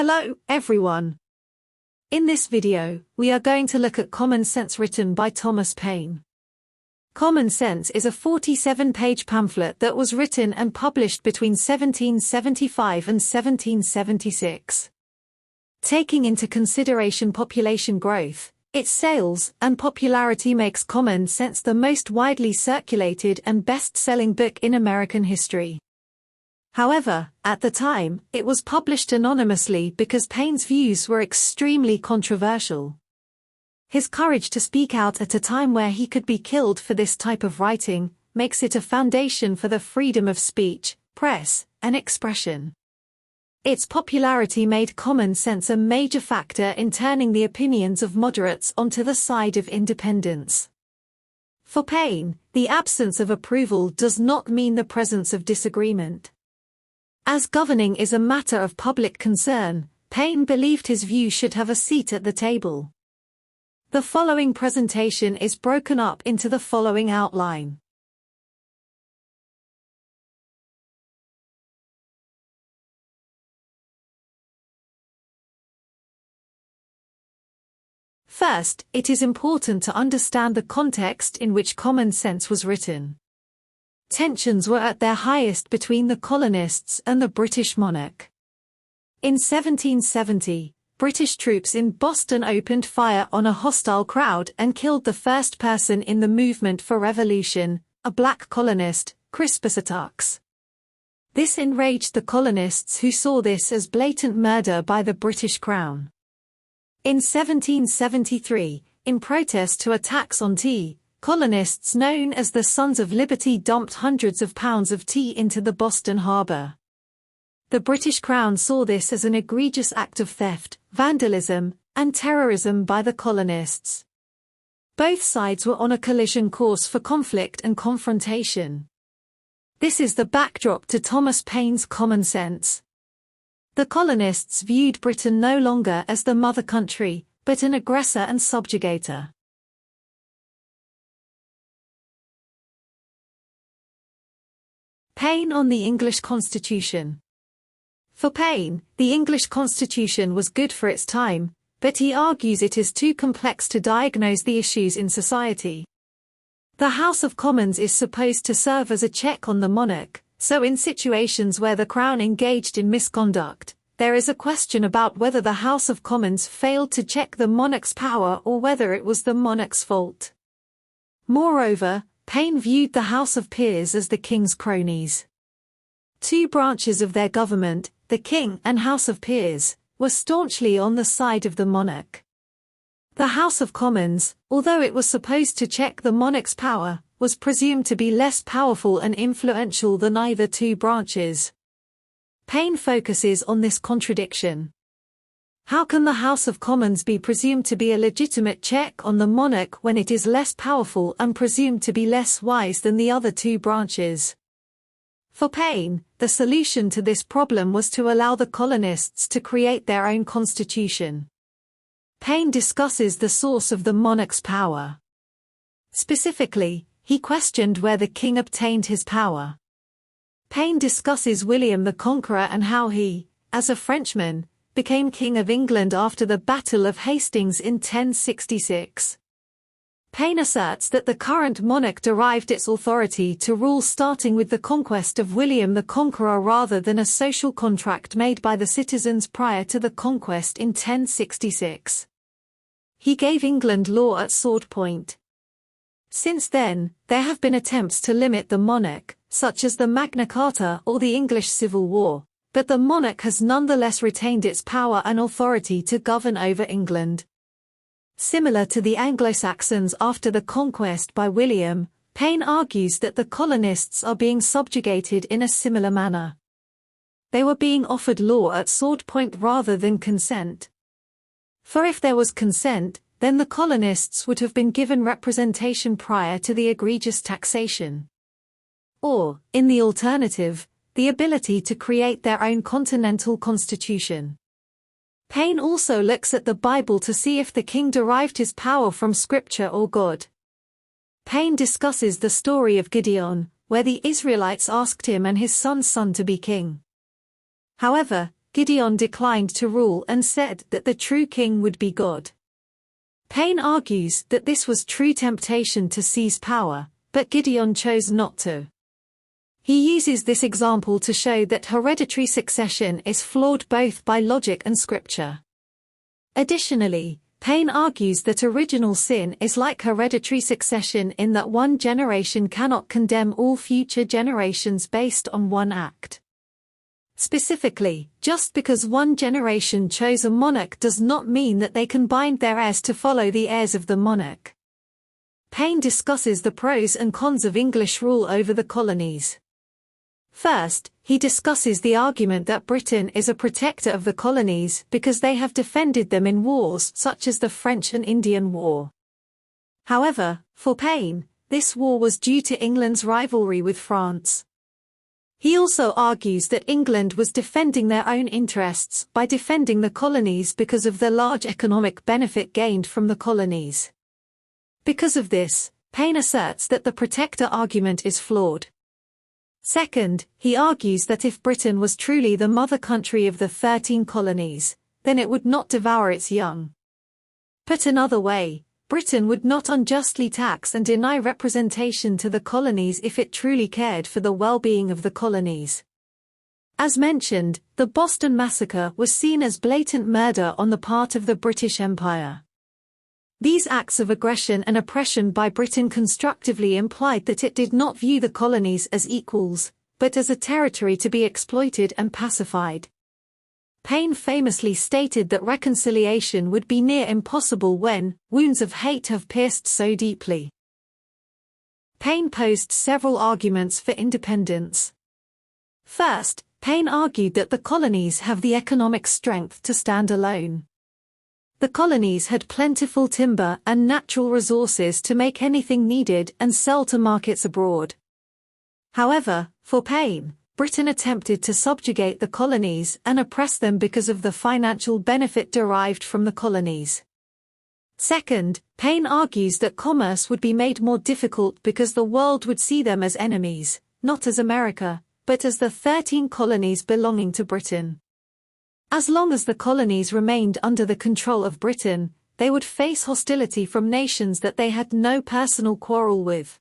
Hello, everyone. In this video, we are going to look at Common Sense written by Thomas Paine. Common Sense is a 47-page pamphlet that was written and published between 1775 and 1776. Taking into consideration population growth, its sales and popularity makes Common Sense the most widely circulated and best-selling book in American history. However, at the time, it was published anonymously because Paine's views were extremely controversial. His courage to speak out at a time where he could be killed for this type of writing makes it a foundation for the freedom of speech, press, and expression. Its popularity made Common Sense a major factor in turning the opinions of moderates onto the side of independence. For Paine, the absence of approval does not mean the presence of disagreement. As governing is a matter of public concern, Paine believed his view should have a seat at the table. The following presentation is broken up into the following outline. First, it is important to understand the context in which Common Sense was written. Tensions were at their highest between the colonists and the British monarch. In 1770, British troops in Boston opened fire on a hostile crowd and killed the first person in the movement for revolution, a black colonist, Crispus Attucks. This enraged the colonists who saw this as blatant murder by the British Crown. In 1773, in protest to attacks on tea, colonists known as the Sons of Liberty dumped hundreds of pounds of tea into the Boston harbor. The British Crown saw this as an egregious act of theft, vandalism, and terrorism by the colonists. Both sides were on a collision course for conflict and confrontation. This is the backdrop to Thomas Paine's Common Sense. The colonists viewed Britain no longer as the mother country, but an aggressor and subjugator. Paine on the English Constitution. For Paine, the English Constitution was good for its time, but he argues it is too complex to diagnose the issues in society. The House of Commons is supposed to serve as a check on the monarch, so in situations where the Crown engaged in misconduct, there is a question about whether the House of Commons failed to check the monarch's power or whether it was the monarch's fault. Moreover, Paine viewed the House of Peers as the king's cronies. Two branches of their government, the king and House of Peers, were staunchly on the side of the monarch. The House of Commons, although it was supposed to check the monarch's power, was presumed to be less powerful and influential than either two branches. Paine focuses on this contradiction. How can the House of Commons be presumed to be a legitimate check on the monarch when it is less powerful and presumed to be less wise than the other two branches? For Paine, the solution to this problem was to allow the colonists to create their own constitution. Paine discusses the source of the monarch's power. Specifically, he questioned where the king obtained his power. Paine discusses William the Conqueror and how he, as a Frenchman, became King of England after the Battle of Hastings in 1066. Paine asserts that the current monarch derived its authority to rule starting with the conquest of William the Conqueror rather than a social contract made by the citizens prior to the conquest in 1066. He gave England law at sword point. Since then, there have been attempts to limit the monarch, such as the Magna Carta or the English Civil War, but the monarch has nonetheless retained its power and authority to govern over England. Similar to the Anglo-Saxons after the conquest by William, Paine argues that the colonists are being subjugated in a similar manner. They were being offered law at sword point rather than consent. For if there was consent, then the colonists would have been given representation prior to the egregious taxation. Or, in the alternative, the ability to create their own continental constitution. Paine also looks at the Bible to see if the king derived his power from Scripture or God. Paine discusses the story of Gideon, where the Israelites asked him and his son's son to be king. However, Gideon declined to rule and said that the true king would be God. Paine argues that this was true temptation to seize power, but Gideon chose not to. He uses this example to show that hereditary succession is flawed both by logic and scripture. Additionally, Paine argues that original sin is like hereditary succession in that one generation cannot condemn all future generations based on one act. Specifically, just because one generation chose a monarch does not mean that they can bind their heirs to follow the heirs of the monarch. Paine discusses the pros and cons of English rule over the colonies. First, he discusses the argument that Britain is a protector of the colonies because they have defended them in wars such as the French and Indian War. However, for Paine, this war was due to England's rivalry with France. He also argues that England was defending their own interests by defending the colonies because of the large economic benefit gained from the colonies. Because of this, Paine asserts that the protector argument is flawed. Second, he argues that if Britain was truly the mother country of the 13 colonies, then it would not devour its young. Put another way, Britain would not unjustly tax and deny representation to the colonies if it truly cared for the well-being of the colonies. As mentioned, the Boston Massacre was seen as blatant murder on the part of the British Empire. These acts of aggression and oppression by Britain constructively implied that it did not view the colonies as equals, but as a territory to be exploited and pacified. Paine famously stated that reconciliation would be near impossible when wounds of hate have pierced so deeply. Paine posed several arguments for independence. First, Paine argued that the colonies have the economic strength to stand alone. The colonies had plentiful timber and natural resources to make anything needed and sell to markets abroad. However, for Paine, Britain attempted to subjugate the colonies and oppress them because of the financial benefit derived from the colonies. Second, Paine argues that commerce would be made more difficult because the world would see them as enemies, not as America, but as the 13 colonies belonging to Britain. As long as the colonies remained under the control of Britain, they would face hostility from nations that they had no personal quarrel with.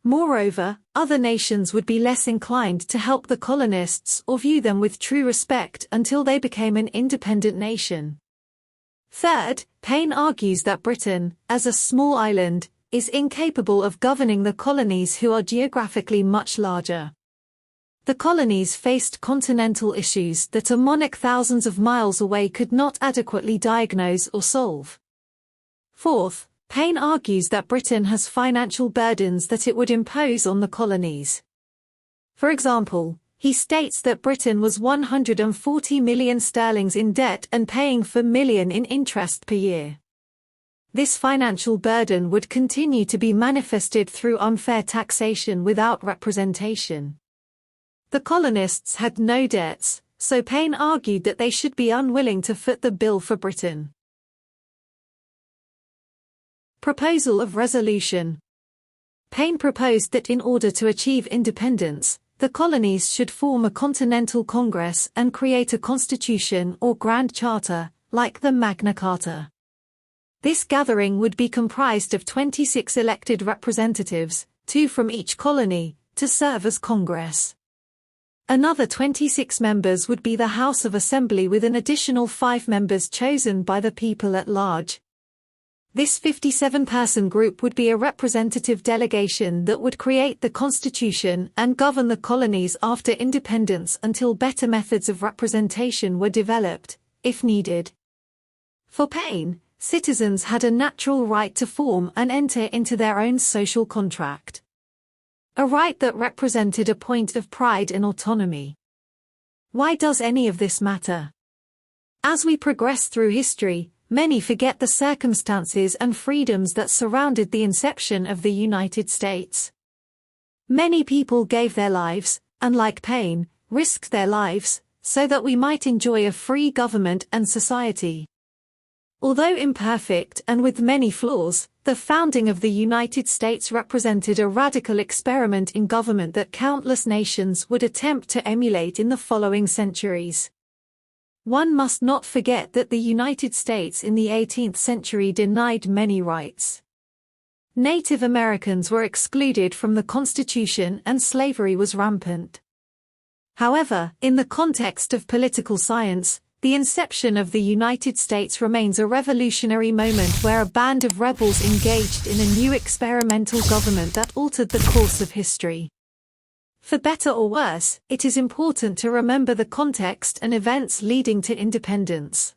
Moreover, other nations would be less inclined to help the colonists or view them with true respect until they became an independent nation. Third, Paine argues that Britain, as a small island, is incapable of governing the colonies who are geographically much larger. The colonies faced continental issues that a monarch thousands of miles away could not adequately diagnose or solve. Fourth, Paine argues that Britain has financial burdens that it would impose on the colonies. For example, he states that Britain was 140 million sterling in debt and paying $4 million in interest per year. This financial burden would continue to be manifested through unfair taxation without representation. The colonists had no debts, so Paine argued that they should be unwilling to foot the bill for Britain. Proposal of resolution. Paine proposed that in order to achieve independence, the colonies should form a continental congress and create a constitution or grand charter, like the Magna Carta. This gathering would be comprised of 26 elected representatives, 2 from each colony, to serve as Congress. Another 26 members would be the House of Assembly with an additional 5 members chosen by the people at large. This 57-person group would be a representative delegation that would create the constitution and govern the colonies after independence until better methods of representation were developed, if needed. For Paine, citizens had a natural right to form and enter into their own social contract. A right that represented a point of pride and autonomy. Why does any of this matter? As we progress through history, many forget the circumstances and freedoms that surrounded the inception of the United States. Many people gave their lives, and like Paine, risked their lives, so that we might enjoy a free government and society. Although imperfect and with many flaws, the founding of the United States represented a radical experiment in government that countless nations would attempt to emulate in the following centuries. One must not forget that the United States in the 18th century denied many rights. Native Americans were excluded from the Constitution and slavery was rampant. However, in the context of political science, the inception of the United States remains a revolutionary moment where a band of rebels engaged in a new experimental government that altered the course of history. For better or worse, it is important to remember the context and events leading to independence.